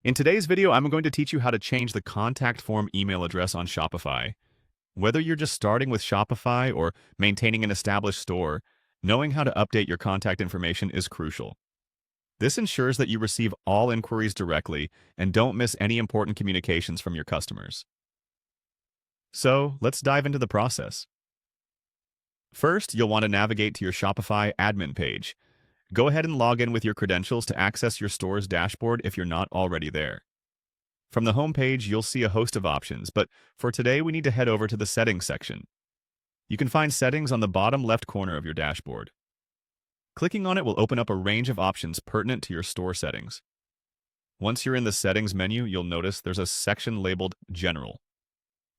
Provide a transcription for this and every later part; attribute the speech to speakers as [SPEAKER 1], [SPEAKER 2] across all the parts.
[SPEAKER 1] In today's video, I'm going to teach you how to change the contact form email address on Shopify. Whether you're just starting with Shopify or maintaining an established store, knowing how to update your contact information is crucial. This ensures that you receive all inquiries directly and don't miss any important communications from your customers. So, let's dive into the process. First, you'll want to navigate to your Shopify admin page. Go ahead and log in with your credentials to access your store's dashboard if you're not already there. From the home page, you'll see a host of options, but for today, we need to head over to the Settings section. You can find Settings on the bottom left corner of your dashboard. Clicking on it will open up a range of options pertinent to your store settings. Once you're in the Settings menu, you'll notice there's a section labeled General.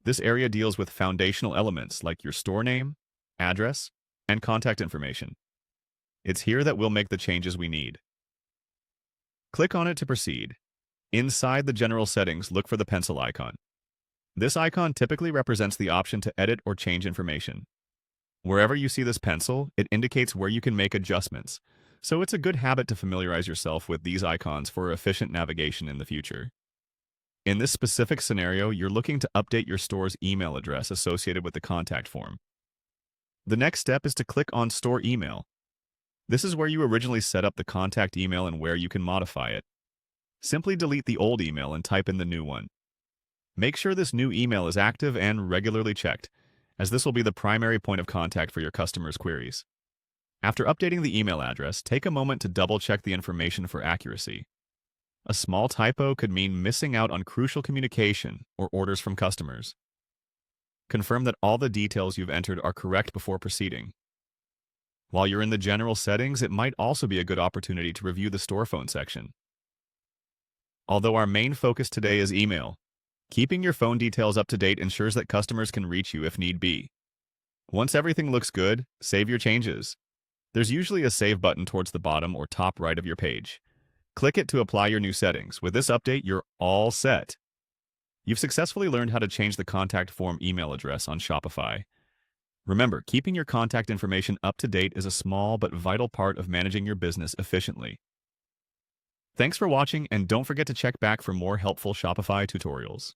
[SPEAKER 1] This area deals with foundational elements like your store name, address, and contact information. It's here that we'll make the changes we need. Click on it to proceed. Inside the general settings, look for the pencil icon. This icon typically represents the option to edit or change information. Wherever you see this pencil, it indicates where you can make adjustments, so it's a good habit to familiarize yourself with these icons for efficient navigation in the future. In this specific scenario, you're looking to update your store's email address associated with the contact form. The next step is to click on Store Email. This is where you originally set up the contact email and where you can modify it. Simply delete the old email and type in the new one. Make sure this new email is active and regularly checked, as this will be the primary point of contact for your customers' queries. After updating the email address, take a moment to double-check the information for accuracy. A small typo could mean missing out on crucial communication or orders from customers. Confirm that all the details you've entered are correct before proceeding. While you're in the general settings, it might also be a good opportunity to review the store phone section. Although our main focus today is email, keeping your phone details up to date ensures that customers can reach you if need be. Once everything looks good, save your changes. There's usually a Save button towards the bottom or top right of your page. Click it to apply your new settings. With this update, you're all set. You've successfully learned how to change the contact form email address on Shopify. Remember, keeping your contact information up to date is a small but vital part of managing your business efficiently. Thanks for watching, and don't forget to check back for more helpful Shopify tutorials.